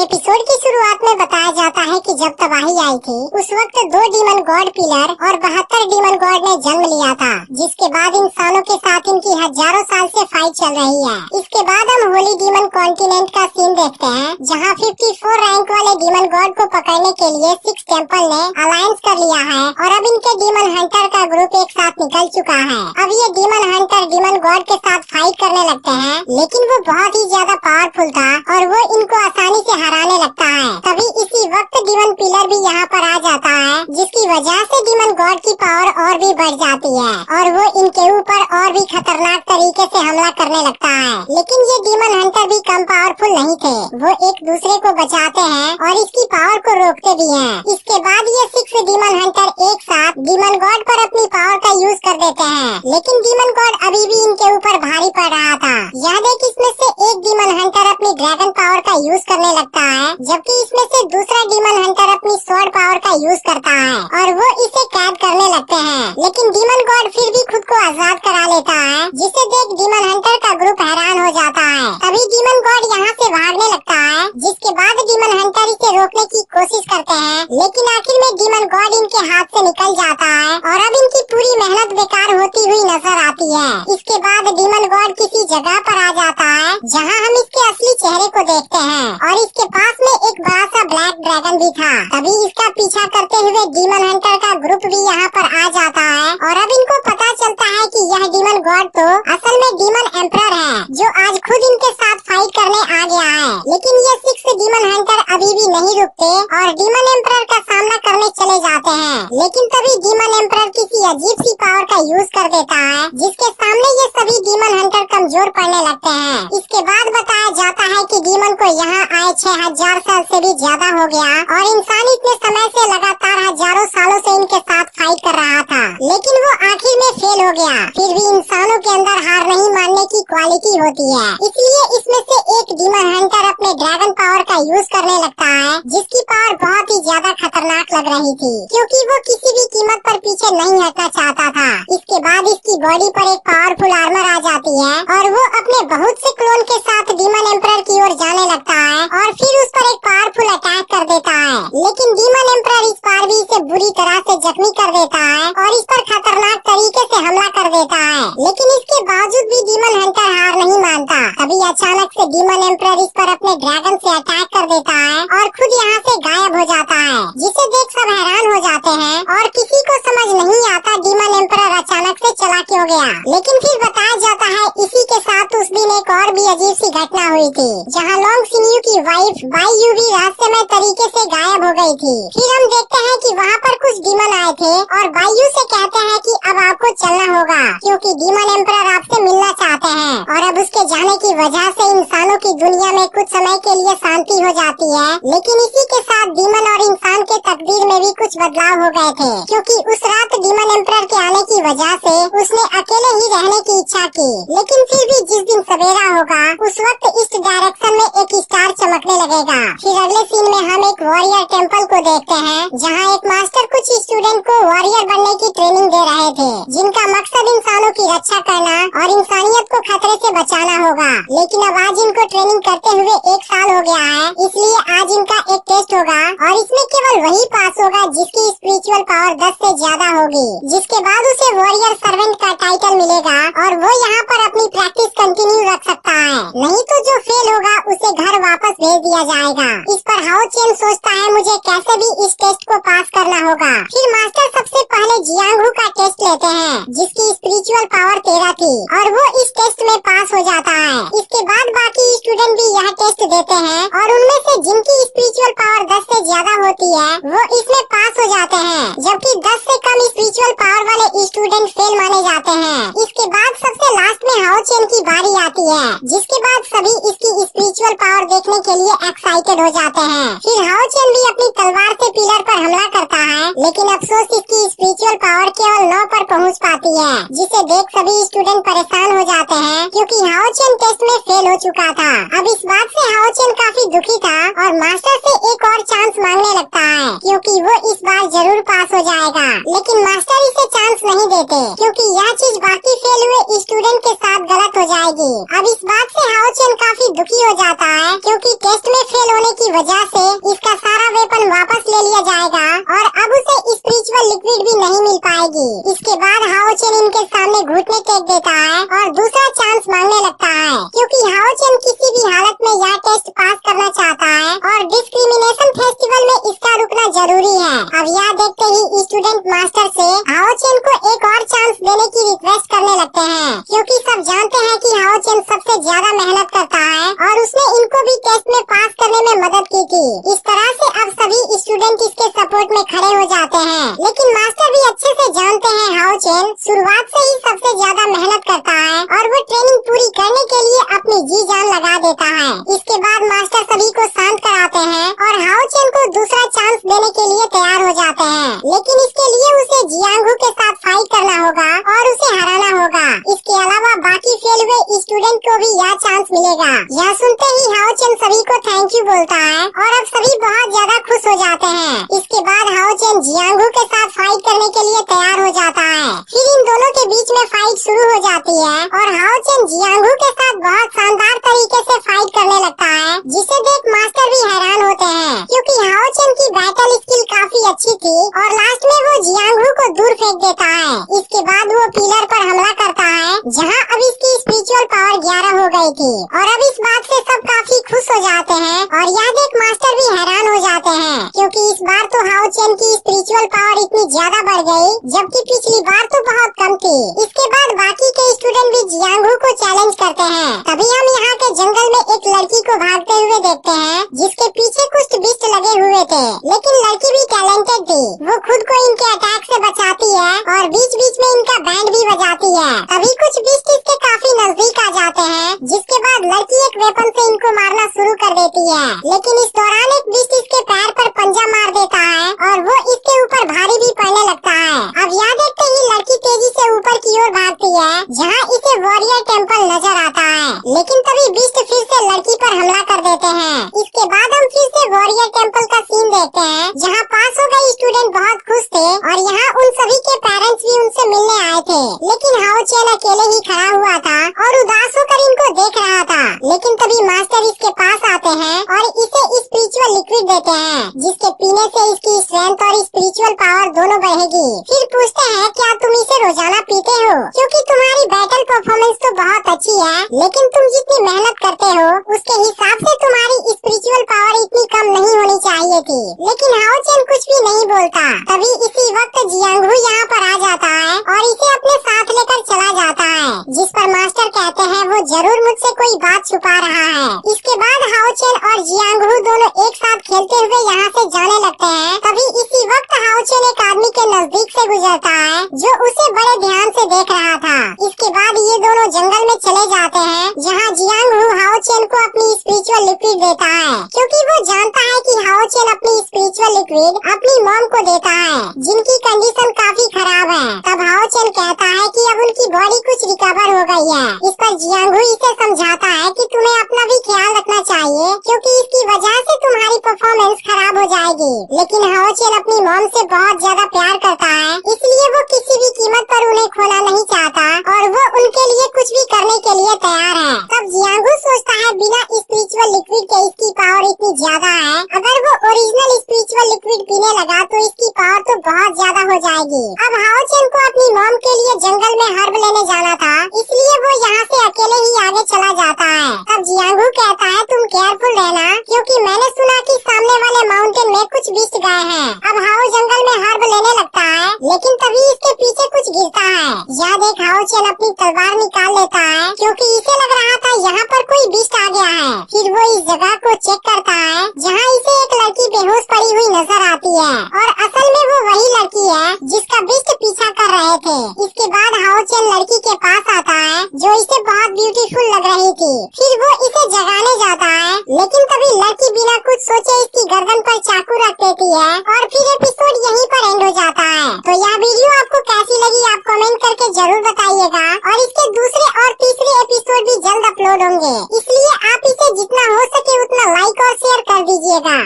Episode की शुरुआत में बताया जाता है कि जब तबाही आई थी उस वक्त 2 डीमन गॉड पिलर और 72 डीमन गॉड ने जन्म लिया था, जिसके बाद इंसानों के साथ इनकी हजारों साल से फाइट चल रही है। इसके बाद हम होली डीमन कॉन्टिनेंट का सीन देखते हैं, जहां 54 रैंक वाले डीमन गॉड को पकड़ने के लिए 6 टेम्पल ने अलायंस कर लिया है और अब इनके डीमन हंटर का ग्रुप एक साथ निकल चुका है। अब ये डीमन हंटर डीमन गॉड के साथ फाइट करने लगते हैं, लेकिन वो बहुत ही ज्यादा पावरफुल था और वो इनको आसानी से हराने लगता है। तभी इसी वक्त डीमन पिलर भी यहाँ पर आ जाता है, जिसकी वजह से डीमन गॉड की पावर और भी बढ़ जाती है और वो इनके ऊपर और भी खतरनाक तरीके से हमला करने लगता है। लेकिन ये डीमन हंटर भी कम पावरफुल नहीं थे, वो एक दूसरे को बचाते हैं और इसकी पावर को रोकते भी हैं। इसके बाद ये 6 डीमन हंटर एक साथ डीमन गॉड पर अपनी पावर का यूज कर देते हैं, लेकिन डीमन गॉड अभी भी इनके ऊपर भारी पड़ रहा था। याद है कि इसमें से एक डीमन हंटर अपनी ड्रैगन पावर का यूज करने लगता है, जबकि इसमें से दूसरा डीमन हंटर अपनी स्वॉर्ड पावर का यूज करता है और वो इसे कैद करने लगते हैं। लेकिन डीमन गॉड फिर भी खुद को आजाद करा लेता है, जिसे देख डीमन हंटर का ग्रुप हैरान हो जाता है। तभी डीमन गॉड यहाँ से भागने लगता है, जिसके बाद डीमन हंटर इसे रोकने की कोशिश करते हैं, लेकिन आखिर में डीमन गॉड इनके हाथ से निकल जाता है और अब इनकी पूरी मेहनत बेकार होती हुई नजर आती है। इसके बाद डीमन गॉड किसी जगह पर आ जाता है, जहाँ हम इसके असली चेहरे को देखते हैं और इसके पास में एक बड़ा सा ब्लैक ड्रैगन भी था। तभी इसका पीछा करते हुए डीमन हंटर का ग्रुप भी यहाँ पर आ जाता है और अब इनको पता चलता है कि यह डीमन गॉड तो असल में डीमन एम्परर है, जो आज खुद इनके साथ फाइट करने आ गया है। लेकिन ये 6 डीमन हंटर अभी भी नहीं रुकते और डीमन एम्परर का सामना करने चले जाते हैं। लेकिन तभी डीमन एम्परर किसी अजीब सी पावर का यूज कर देता है, जिसके सामने ये सभी डीमन हंटर कमजोर पड़ने लगते हैं। इसके बाद बताया जाता है कि डीमन को यहाँ आए 6000 साल से भी ज्यादा हो गया और इंसान इतने समय से लगातार हजारों सालों से इनके साथ फाइट कर रहा था, लेकिन वो आखिर में फेल हो गया। फिर भी इंसानों के अंदर हार नहीं मानने की क्वालिटी होती है, इसलिए इसमें से एक डीमन हंटर अपने ड्रैगन पावर का यूज करने लगता है, जिसकी पावर बहुत ही ज्यादा खतरनाक लग रही थी, क्योंकि वो किसी भी कीमत पर पीछे नहीं हटना चाहता था। इसके बाद इसकी बॉडी पर एक पावरफुल आर्मर आ जाती है और वो अपने बहुत से क्लोन के साथ डीमन एम्परर की ओर जाने लगता है और फिर उस पर एक पावरफुल अटैक कर देता है। लेकिन डीमन एम्परर इस बार भी इसे बुरी तरह से जख्मी कर देता है और इस पर खतरनाक तरीके से हमला कर देता है। लेकिन इसके बावजूद भी डीमन हंटर हार नहीं मानता। तभी अचानक से डीमन एम्परर इस पर अपने ड्रैगन से अटैक कर देता है और खुद यहाँ से गायब हो जाता है, जिसे देख सब हैरान हो जाते हैं और किसी को समझ नहीं आता डीमन एम्परर अचानक से चला क्यों गया। लेकिन फिर बताया जाता है इसी के साथ उस दिन एक और भी अजीब सी घटना हुई थी, जहाँ लॉन्ग सिन्यू की वाइफ बाईयू भी रहस्यमय तरीके से गायब हो गई थी। फिर हम देखते हैं कि वहाँ पर कुछ डीमन आए थे और बाईयू से कहते हैं कि अब आपको चलना होगा, क्योंकि डीमन एम्परर आपसे मिलना चाहते हैं। और अब उसके जाने की वजह से इंसानों की दुनिया में कुछ समय के लिए शांति हो जाती है। लेकिन इसी के साथ डीमन और इंसान के तकदीर में भी कुछ बदलाव हो गए थे, क्योंकि उस रात डीमन एम्परर के आने की वजह से उसने अकेले ही रहने की इच्छा की। लेकिन फिर भी जिस दिन सवेरा होगा उस वक्त ईस्ट डायरेक्शन में एक स्टार चमकने लगेगा। फिर अगले सीन में हम एक वॉरियर टेम्पल को देखते हैं, जहाँ एक मास्टर कुछ स्टूडेंट को वॉरियर बनने की ट्रेनिंग दे रहे थे, जिनका मकसद इंसानों की रक्षा करना और इंसानियत को खतरे से बचाना होगा। लेकिन अब आज इनको ट्रेनिंग करते हुए 1 साल हो गया है, इसलिए आज इनका एक टेस्ट होगा और इसमें केवल वही पास होगा जिसकी स्पिरिचुअल पावर 10 से ज्यादा होगी, जिसके बाद उसे वॉरियर सर्वेंट का टाइटल मिलेगा और वो यहाँ पर अपनी प्रैक्टिस कंटिन्यू रख सकता है। नहीं तो जो फेल होगा उसे घर वापस भेज दिया जाएगा। इस पर हाओ चेन सोचता है मुझे कैसे भी इस टेस्ट को पास करना होगा। फिर मास्टर सबसे पहले जियांगहू का टेस्ट लेते हैं, जिसकी स्पिरिचुअल पावर 13 थी और वो इस टेस्ट में पास हो जाता है। इसके बाद बाकी स्टूडेंट भी यह टेस्ट देते हैं और उनमें से जिनकी स्पिरिचुअल पावर 10 से ज्यादा होती है वो इसमें पास हो जाते हैं, जबकि 10 से कम स्पिरिचुअल पावर वाले स्टूडेंट फेल माने जाते हैं। इसके बाद सबसे लास्ट में हाओ चेन की बारी आती है, जिसके बाद सभी इसकी स्पिरिचुअल पावर देखने के लिए एक्साइटेड हो जाते हैं। फिर हाओ चेन भी अपनी तलवार से पिलर पर हमला करता है, लेकिन अफसोस इसकी स्पिरिचुअल पावर केवल 9 पर पहुंच पाती है, जिसे देख सभी स्टूडेंट परेशान हो जाते हैं, क्योंकि हाओ चेन टेस्ट में फेल हो चुका था। अब इस बात से हाओ चेन काफी दुखी था और मास्टर से एक और चांस चांस मांगने लगता है क्योंकि वो इस बार जरूर पास हो जाएगा। लेकिन मास्टर इसे चांस नहीं देते क्योंकि यह चीज बाकी फेल हुए स्टूडेंट के साथ गलत हो जाएगी। अब इस बात से हाओ चेन काफी दुखी हो जाता है क्योंकि टेस्ट में फेल होने की वजह से इसका सारा वेपन वापस ले लिया जाएगा और अब उसे स्पिरिचुअल लिक्विड भी नहीं मिल पाएगी। इसके बाद हाओ चेन इनके सामने घुटने टेक देता है और दूसरा चांस मांगने लगता है क्योंकि हाओ चेन किसी भी हालत में यह टेस्ट पास करना चाहता है और डिस्क्रिमिनेशन फेस्टिवल में इसका रुकना जरूरी है। अब यह देखते ही स्टूडेंट मास्टर से हाओ चेन को एक और चांस देने की रिक्वेस्ट करने लगते हैं क्योंकि सब जानते हैं कि हाओ चेन सबसे ज्यादा मेहनत करता है और उसने इनको भी टेस्ट में पास करने में मदद की थी। इस तरह से अब सभी स्टूडेंट इसके सपोर्ट में खड़े हो जाते हैं। लेकिन मास्टर भी अच्छे से जानते हैं हाओ चेन शुरुआत से ही सबसे ज्यादा मेहनत करता है और वो ट्रेनिंग पूरी करने के लिए अपनी जी जान लगा देता है। इसके बाद मास्टर सभी को शांत कराते हैं और हाओ चेन को दूसरा चांस देने के लिए तैयार हो जाते हैं। लेकिन इसके लिए उसे जियांगहू के साथ फाइट करना होगा और उसे हराना होगा। इसके अलावा बाकी फेल हुए स्टूडेंट को भी यह चांस मिलेगा। यह सुनते ही हाओ चेन सभी को थैंक यू बोलता है और अब सभी बहुत ज्यादा खुश हो जाते हैं। इसके बाद हाओ चेन जियांगहू के साथ फाइट करने के लिए तैयार हो जाता है। फिर इन दोनों के बीच में फाइट शुरू हो जाती है और हाओ चेन जियांगहू के साथ बहुत शानदार तरीके से फाइट करने लगता है जिसे देख मास्टर भी हैरान होते हैं क्योंकि हाओ चेन की बैटल स्किल काफी अच्छी थी और लास्ट में वो जियांगहू को दूर फेंक देता है। इसके बाद वो पिलर पर हमला करता है जहाँ अब इसकी स्पिरिचुअल पावर 11 हो गई थी और अब इस बात से सब काफी खुश हो जाते हैं और यह देख मास्टर भी हैरान हो जाते हैं क्योंकि इस बार तो हाओ चेन की स्पिरिचुअल पावर इतनी ज्यादा बढ़ गई जबकि पिछली बार तो बहुत कम थी। इसके बाद बाकी के स्टूडेंट भी जियांगहू को चैलेंज करते हैं। तभी हम यहाँ के जंगल में एक लड़की को भागते हुए देखते हैं जिसके पीछे कुछ बिस्ट लगे हुए थे। लेकिन लड़की भी टैलेंटेड थी, वो खुद को इनके अटैक से बचाती है और बीच बीच में इनका बैंड भी बजाती है। तभी कुछ बिस्ट इसके काफी नजदीक आ जाते हैं जिसके बाद लड़की एक वेपन से इनको मारना शुरू कर देती है। लेकिन इस दौरान एक बिस्ट इसके पैर पर पंजा मार देता है और वो इसके ऊपर भारी भी पड़ने लगता है। अब यह देखते ही लड़की तेजी से ऊपर की ओर भागती है जहाँ इसे वॉरियर टेम्पल नजर आता है। लेकिन तभी बिस्ट फिर से लड़की पर हमला कर देते हैं। इसके बाद हम फिर से वॉरियर टेम्पल का सीन देखते हैं जहाँ पास हो गए स्टूडेंट बहुत खुश थे और यहाँ उन सभी के पेरेंट्स भी उनसे मिलने आए थे। लेकिन हाओ चेन अकेले ही खड़ा हुआ था और उदास होकर इनको देख रहा था। लेकिन तभी मास्टर इसके पास आते हैं और इसे स्पिरिचुअल लिक्विड देते हैं जिसके पीने से इसकी स्ट्रेंथ और स्पिरिचुअल पावर दोनों बढ़ेगी। फिर पूछते हैं क्या तुम इसे रोजाना पीते हो क्योंकि तुम्हारी बैटल परफॉर्मेंस तो बहुत अच्छी है लेकिन तुम जितनी मेहनत करते हो उसके हिसाब से तुम्हारी स्पिरिचुअल पावर इतनी कम नहीं होनी चाहिए थी। लेकिन हाओ चेन कुछ भी नहीं बोलता। तभी इसी वक्त जियांगहू यहाँ पर आ जाता है और इसे अपने साथ लेकर चला जाता है जिस पर मास्टर कहते हैं वो जरूर मुझसे कोई बात छुपा रहा है। इसके बाद हाओ चेन और जियांगहू दोनों एक साथ खेलते हुए यहाँ से जाने लगते हैं। तभी इसी वक्त हाओ चेन एक आदमी के नजदीक से गुजरता है जो उसे बड़े ध्यान से देख रहा था। इसके बाद ये दोनों जंगल में चले जाते हैं जहाँ जियांगहू हाओ चेन को अपनी स्पिरिचुअल लिक्विड देता है क्योंकि वो जानता है कि हाओ चेन अपनी स्पिरिचुअल लिक्विड अपनी मॉम को देता है जिनकी कंडीशन काफी खराब है। तब हाओ चेन कहता है कि अब उनकी बॉडी कुछ रिकवर हो गई है। इस पर जियांगहू इसे समझाता है कि तुम्हें अपना भी ख्याल रखना चाहिए क्योंकि इसकी वजह से तुम्हारी परफॉर्मेंस खराब हो जाएगी। लेकिन हाओ चेन अपनी मॉम से बहुत ज्यादा प्यार करता है इसलिए वो किसी भी कीमत पर उन्हें खोना नहीं चाहता और वो उनके लिए कुछ भी करने के लिए तैयार है। तब जियांगहू सोचता है बिना स्पिरिचुअल लिक्विड के इसकी पावर इतनी ज्यादा है, अगर वो ओरिजिनल स्पिरिचुअल लिक्विड पीने लगा तो इसकी पावर तो बहुत ज्यादा हो जाएगी। अब हाओ चेन को अपनी मॉम के लिए जंगल में हर्ब लेने जाना था इसलिए वो यहाँ से अकेले ही आगे चला जाता है। तब जियांगहू कहता है तुम केयरफुल रहना क्योंकि मैंने सुना कि सामने वाले माउंटेन में कुछ बिस्ट गए हैं। अब हाओ जंगल में हर्ब लेने लगता है लेकिन तभी इसके पीछे कुछ गिरता है। यह देख हाओ चेन अपनी तलवार निकाल लेता है क्योंकि इसे लग रहा था यहाँ पर कोई बिस्ट आ गया है। फिर वो इस जगह को चेक करता है जहाँ इसे एक लड़की बेहोश पड़ी हुई नजर आती है और असल में वो वही लड़की है जिसका बिस्ट पीछा कर रहे थे। इसके बाद हाओ चेन लड़की के पास आता है जो इसे बहुत ब्यूटीफुल लग रही थी। फिर वो इसे जगाने जाता है लेकिन तभी लड़की बिना कुछ सोचे इसकी गर्दन पर चाकू रख देती है और फिर एपिसोड यहीं पर एंड हो जाता है। तो यह वीडियो आपको कैसी लगी आप कमेंट करके जरूर बताइएगा और इसके दूसरे और तीसरे एपिसोड भी जल्द अपलोड होंगे इसलिए आप इसे जितना हो सके उतना लाइक और शेयर कर दीजिएगा।